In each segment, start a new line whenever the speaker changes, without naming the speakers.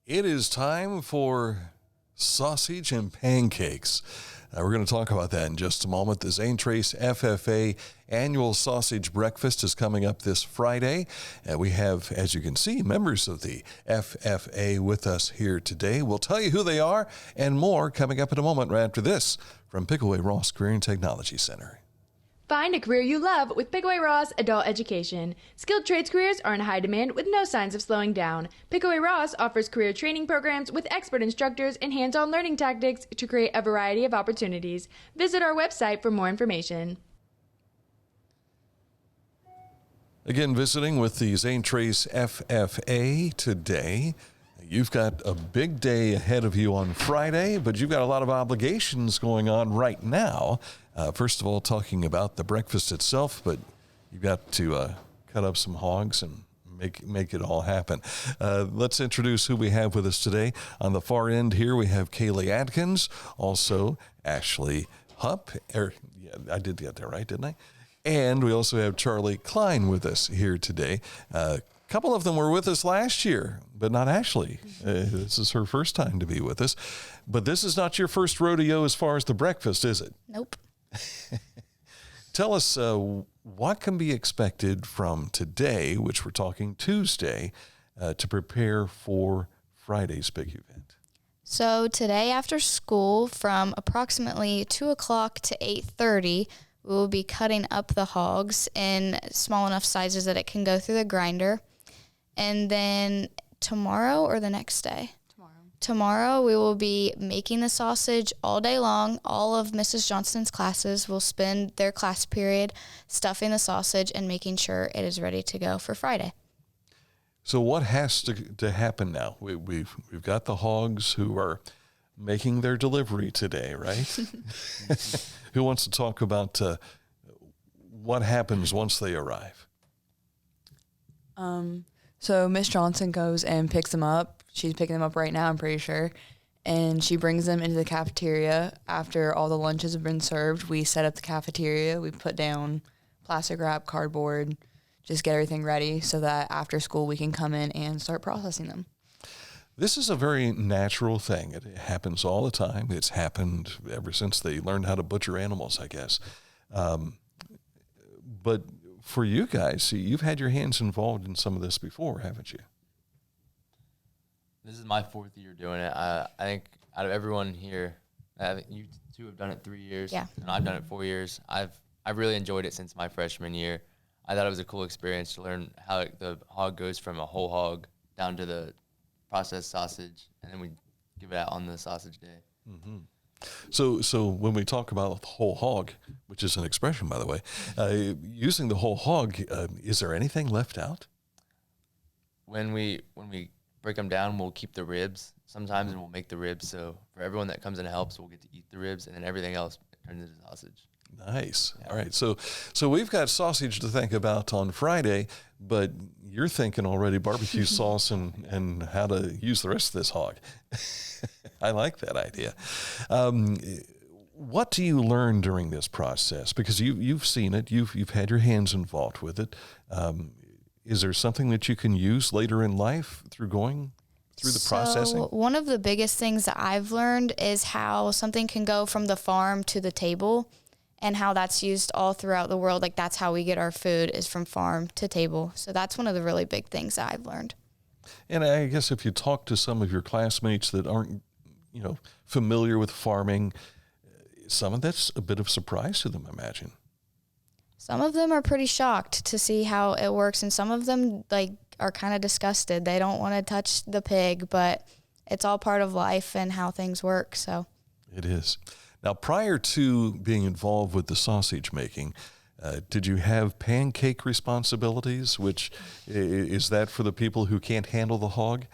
It is time for sausage and pancakes. We're going to talk about that in just a moment. The Zane FFA annual sausage breakfast is coming up this Friday. We have, as you can see, members of the FFA with us here today. We'll tell you who they are and more coming up in a moment right after this from Pickaway Ross Career and Technology Center.
Find a career you love with Pickaway Ross Adult Education. Skilled trades careers are in high demand with no signs of slowing down. Pickaway Ross offers career training programs with expert instructors and hands-on learning tactics to create a variety of opportunities. Visit our website for more information.
Again, visiting with the Zane FFA today. You've got a big day ahead of you on Friday, but you've got a lot of obligations going on right now. First of all, talking about the breakfast itself, but you've got to cut up some hogs and make it all happen. Let's introduce who we have with us today. On the far end here, we have Kaylee Atkins, also Ashley Hupp. I did get that right, didn't I? And we also have Charlie Klein with us here today. A couple of them were with us last year, but not Ashley. This is her first time to be with us. But this is not your first rodeo as far as the breakfast, is it?
Nope.
Tell us what can be expected from today, which we're talking Tuesday, to prepare for Friday's big event.
So today after school from approximately 2 o'clock to 8:30, we will be cutting up the hogs in small enough sizes that it can go through the grinder. And then tomorrow or the next day? Tomorrow we will be making the sausage all day long. All of Mrs. Johnston's classes will spend their class period stuffing the sausage and making sure it is ready to go for Friday.
So what has to happen now? We've got the hogs who are making their delivery today, right? Who wants to talk about what happens once they arrive?
So Miss Johnson goes and picks them up. She's picking them up right now, I'm pretty sure. And she brings them into the cafeteria. After all the lunches have been served, we set up the cafeteria. We put down plastic wrap, cardboard, just get everything ready so that after school we can come in and start processing them.
This is a very natural thing. It happens all the time. It's happened ever since they learned how to butcher animals, I guess. But for you guys, you've had your hands involved in some of this before, haven't you?
This is my fourth year doing it. I think out of everyone here, you two have done it 3 years,
yeah,
and I've done it 4 years. I've really enjoyed it since my freshman year. I thought it was a cool experience to learn how the hog goes from a whole hog down to the processed sausage, and then we give it out on the sausage day.
Mm-hmm. So when we talk about the whole hog, which is an expression, by the way, using the whole hog, is there anything left out?
When we break them down, we'll keep the ribs sometimes, and we'll make the ribs. So for everyone that comes and helps, we'll get to eat the ribs, and then everything else turns into sausage.
Nice.
Yeah.
All right. So we've got sausage to think about on Friday, but you're thinking already barbecue sauce and how to use the rest of this hog. I like that idea. What do you learn during this process? Because you've seen it, you've had your hands involved with it. Is there something that you can use later in life through going through the processing?
One of the biggest things that I've learned is how something can go from the farm to the table and how that's used all throughout the world. Like that's how we get our food, is from farm to table. So that's one of the really big things that I've learned.
And I guess if you talk to some of your classmates that aren't, familiar with farming, some of that's a bit of surprise to them, I imagine.
Some of them are pretty shocked to see how it works, and some of them are kind of disgusted. They don't want to touch the pig, but it's all part of life and how things work. So
it is. Now, prior to being involved with the sausage making, did you have pancake responsibilities, which is that for the people who can't handle the hog?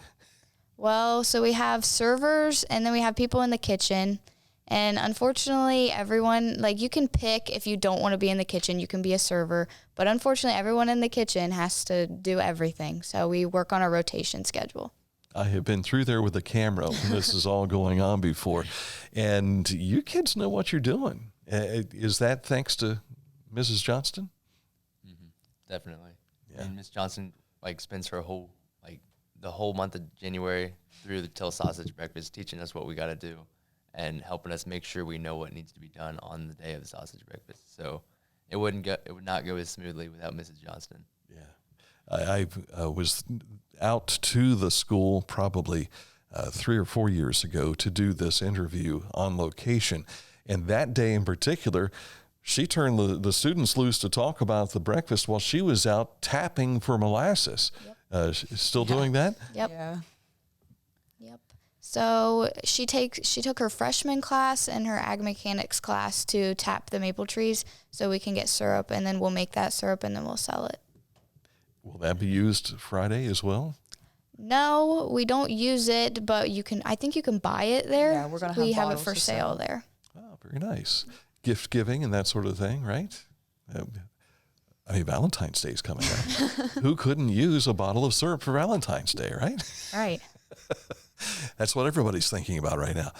Well, so we have servers, and then we have people in the kitchen. And unfortunately, everyone, you can pick if you don't want to be in the kitchen, you can be a server. But unfortunately, everyone in the kitchen has to do everything. So we work on a rotation schedule.
I have been through there with a camera when this is all going on before. And you kids know what you're doing. Is that thanks to Mrs. Johnston?
Mm-hmm. Definitely.
Yeah.
And Miss Johnston, spends her whole, the whole month of January through till sausage breakfast, teaching us what we got to do and helping us make sure we know what needs to be done on the day of the sausage breakfast. So it would not go as smoothly without Mrs. Johnston.
Yeah. I was out to the school probably 3 or 4 years ago to do this interview on location. And that day in particular, she turned the students loose to talk about the breakfast while she was out tapping for molasses. Yep. Still doing that?
Yep.
Yeah.
Yep. So she took her freshman class and her ag mechanics class to tap the maple trees so we can get syrup, and then we'll make that syrup and then we'll sell it.
Will that be used Friday as well?
No, we don't use it, but I think you can buy it there.
Yeah, we're gonna
We
have
have it
bottles
for
to
sale
sell.
there.
Oh, very nice. Gift giving and that sort of thing, right? I mean, Valentine's Day is coming up. Who couldn't use a bottle of syrup for Valentine's Day, right?
Right.
That's what everybody's thinking about right now.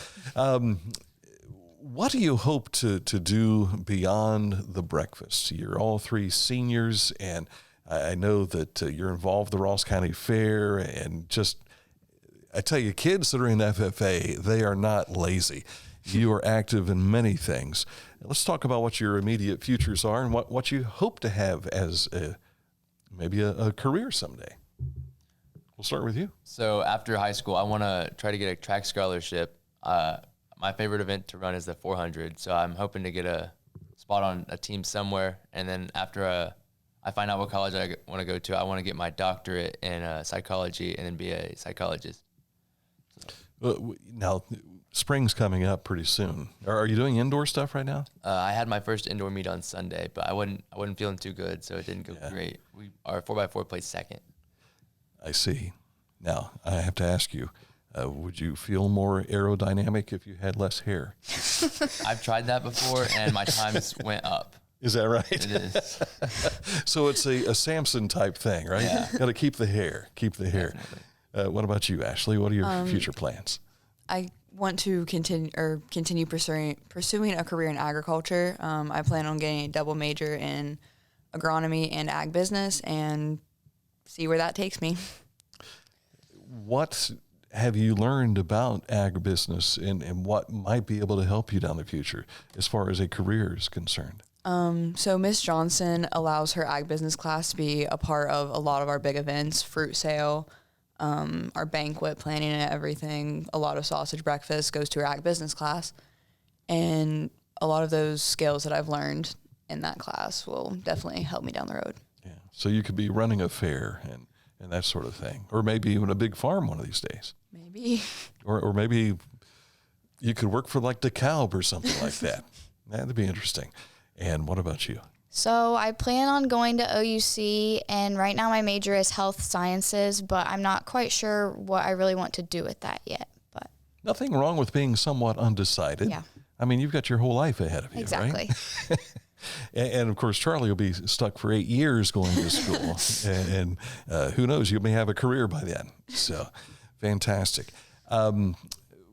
What do you hope to do beyond the breakfast? You're all three seniors, and I know that you're involved in the Ross County Fair, and I tell you, kids that are in FFA, they are not lazy. You are active in many things. Let's talk about what your immediate futures are and what you hope to have as maybe a career someday. We'll start with you.
So after high school, I want to try to get a track scholarship. My favorite event to run is the 400. So I'm hoping to get a spot on a team somewhere. And then after I find out what college I want to go to, I want to get my doctorate in psychology and then be a psychologist.
Now, spring's coming up pretty soon. Are you doing indoor stuff right now?
I had my first indoor meet on Sunday, but I wasn't feeling too good, so it didn't go great. Our 4x4 placed second.
I see. Now, I have to ask you, would you feel more aerodynamic if you had less hair?
I've tried that before, and my times went up.
Is that right?
It is.
So it's a Samson type thing, right?
Yeah.
Got to keep the hair. What about you, Ashley? What are your future plans?
I want to continue pursuing a career in agriculture. I plan on getting a double major in agronomy and ag business and see where that takes me.
What have you learned about agribusiness and what might be able to help you down the future as far as a career is concerned?
So Miss Johnson allows her ag business class to be a part of a lot of our big events, fruit sale, our banquet planning and everything. A lot of sausage breakfast goes to her ag business class. And a lot of those skills that I've learned in that class will definitely help me down the road.
Yeah. So you could be running a fair and that sort of thing, or maybe even a big farm one of these days.
Maybe.
Or maybe you could work for like DeKalb or something like that. That'd be interesting. And what about you?
So I plan on going to OUC, and right now my major is health sciences, but I'm not quite sure what I really want to do with that yet. But
Nothing wrong with being somewhat undecided.
Yeah.
I mean, you've got your whole life ahead of you,
exactly.
right? And of course, Charlie will be stuck for 8 years going to school. and who knows, you may have a career by then. So fantastic.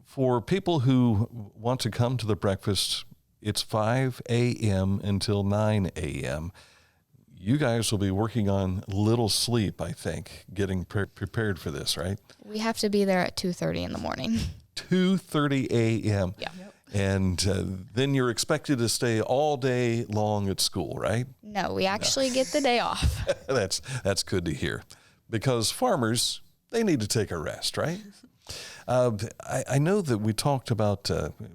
For people who want to come to the breakfast, it's 5 a.m. until 9 a.m. You guys will be working on little sleep, I think, getting prepared for this, right?
We have to be there at 2:30 in the morning.
2:30 a.m.
Yeah.
And then you're expected to stay all day long at school, right?
No, we actually get the day off.
That's good to hear, because farmers, they need to take a rest, right? I know that we talked about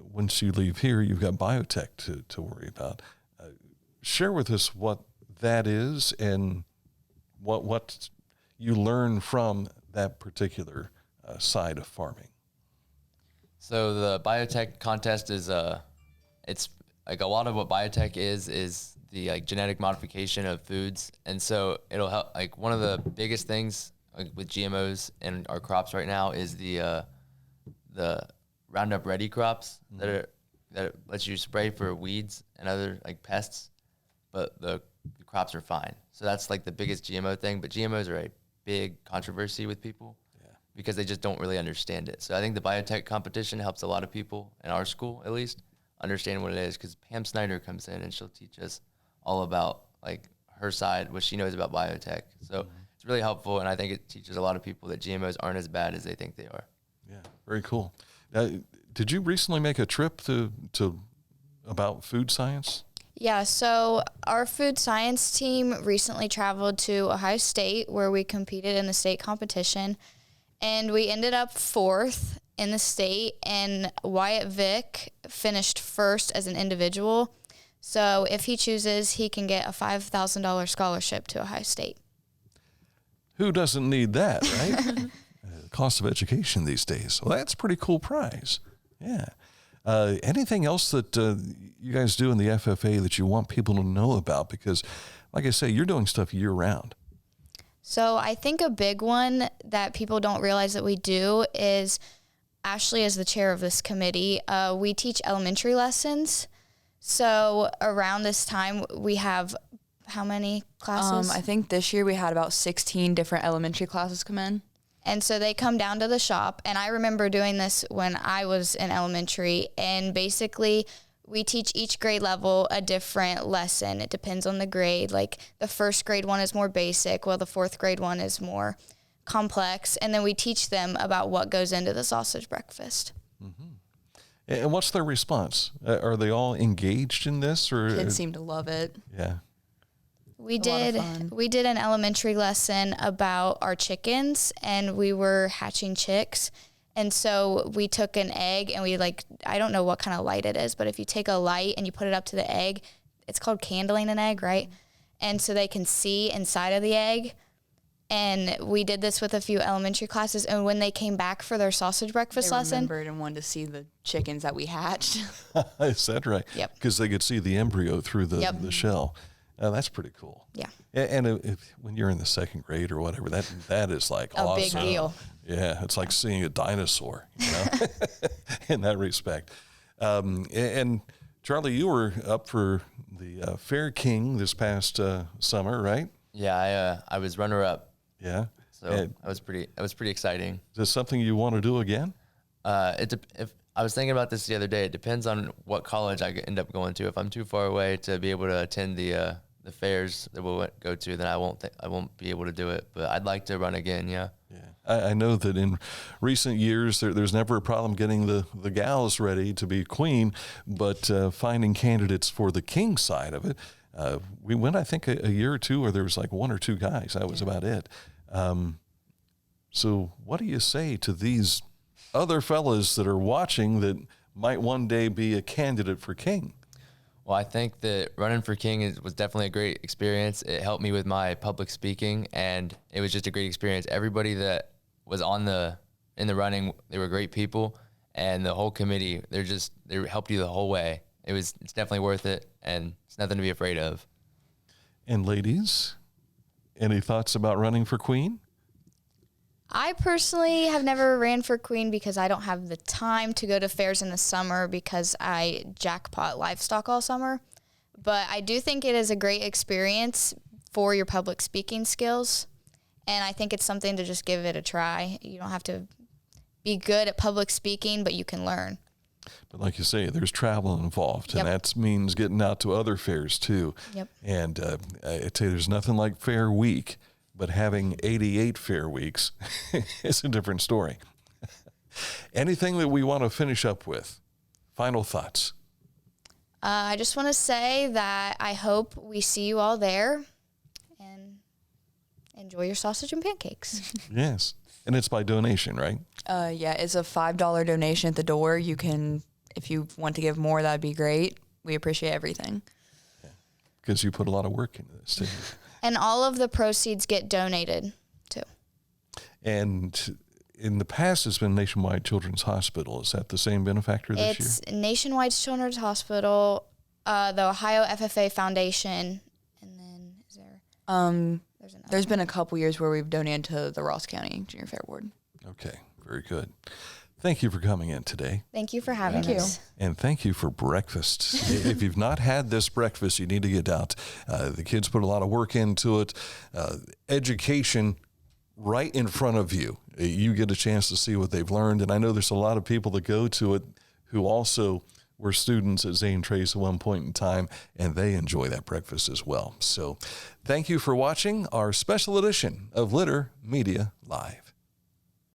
once you leave here, you've got biotech to worry about. Share with us what that is and what you learn from that particular side of farming.
So the biotech contest is it's like a lot of what biotech is the like genetic modification of foods, and so it'll help. Like one of the biggest things like with GMOs in our crops right now is the Roundup Ready crops that lets you spray for weeds and other like pests, but the crops are fine. So that's like the biggest GMO thing. But GMOs are a big controversy with people. Because they just don't really understand it. So I think the biotech competition helps a lot of people, in our school at least, understand what it is. Because Pam Snyder comes in and she'll teach us all about like her side, what she knows about biotech. So it's really helpful, and I think it teaches a lot of people that GMOs aren't as bad as they think they are.
Yeah, very cool. Did you recently make a trip to about food science?
Yeah, so our food science team recently traveled to Ohio State where we competed in the state competition, and we ended up 4th in the state, and Wyatt Vick finished 1st as an individual. So if he chooses, he can get a $5,000 scholarship to Ohio State.
Who doesn't need that, right? Cost of education these days. Well, that's a pretty cool prize. Yeah. Anything else that you guys do in the FFA that you want people to know about? Because, like I say, you're doing stuff year round.
So I think a big one that people don't realize that we do is Ashley is the chair of this committee. We teach elementary lessons. So around this time, we have how many classes?
I think this year we had about 16 different elementary classes come in.
And so they come down to the shop, and I remember doing this when I was in elementary, and basically we teach each grade level a different lesson. It depends on the grade. Like the 1st grade one is more basic, while the 4th grade one is more complex, and then we teach them about what goes into the sausage breakfast.
Mm-hmm. And what's their response? Are they all engaged in this? Or
Kids seem to love it.
Yeah.
We did an elementary lesson about our chickens, and we were hatching chicks. And so we took an egg, and I don't know what kind of light it is, but if you take a light and you put it up to the egg, it's called candling an egg, right? And so they can see inside of the egg. And we did this with a few elementary classes, and when they came back for their sausage breakfast lesson,
remembered and wanted to see the chickens that we hatched.
Is that right?
Yep.
Because they could see the embryo through the shell. That's pretty cool.
Yeah.
And when you're in the 2nd grade or whatever, that is like
a
awesome.
big deal.
Yeah, it's like seeing a dinosaur, in that respect. And Charlie, you were up for the Fair King this past summer, right?
Yeah, I was runner-up.
Yeah.
So that was pretty exciting.
Is this something you want to do again?
If I was thinking about this the other day, it depends on what college I end up going to. If I'm too far away to be able to attend the fairs that we'll go to, then I won't be able to do it. But I'd like to run again. Yeah.
Yeah. I know that in recent years there's never a problem getting the gals ready to be queen, but finding candidates for the king side of it. We went, I think, a year or two where there was like 1 or 2 guys. That was about it. So what do you say to these other fellas that are watching that might one day be a candidate for king?
Well, I think that running for king was definitely a great experience. It helped me with my public speaking, and it was just a great experience. Everybody that was in the running, they were great people, and the whole committee, they helped you the whole way. It's definitely worth it, and it's nothing to be afraid of.
And ladies, any thoughts about running for queen?
I personally have never ran for queen because I don't have the time to go to fairs in the summer because I jackpot livestock all summer. But I do think it is a great experience for your public speaking skills. And I think it's something to just give it a try. You don't have to be good at public speaking, but you can learn.
But like you say, there's travel involved, and
Yep.
that means getting out to other fairs too.
Yep.
And I tell you, there's nothing like Fair Week, but having 88 Fair Weeks is a different story. Anything that we want to finish up with? Final thoughts?
I just want to say that I hope we see you all there and enjoy your sausage and pancakes.
Yes. And it's by donation, right?
Yeah, it's a $5 donation at the door. You can, if you want to give more, that'd be great. We appreciate everything.
Because you put a lot of work into this, didn't you?
And all of the proceeds get donated too.
And in the past, it's been Nationwide Children's Hospital. Is that the same benefactor this year?
It's Nationwide Children's Hospital, the Ohio FFA Foundation, and then is there? There's another.
There's been a couple years where we've donated to the Ross County Junior Fair Board.
Okay, very good. Thank you for coming in today.
Thank you for having us.
And thank you for breakfast. If you've not had this breakfast, you need to get out. The kids put a lot of work into it. Education right in front of you. You get a chance to see what they've learned. And I know there's a lot of people that go to it who also were students at Zane Trace at one point in time, and they enjoy that breakfast as well. So thank you for watching our special edition of Litter Media Live.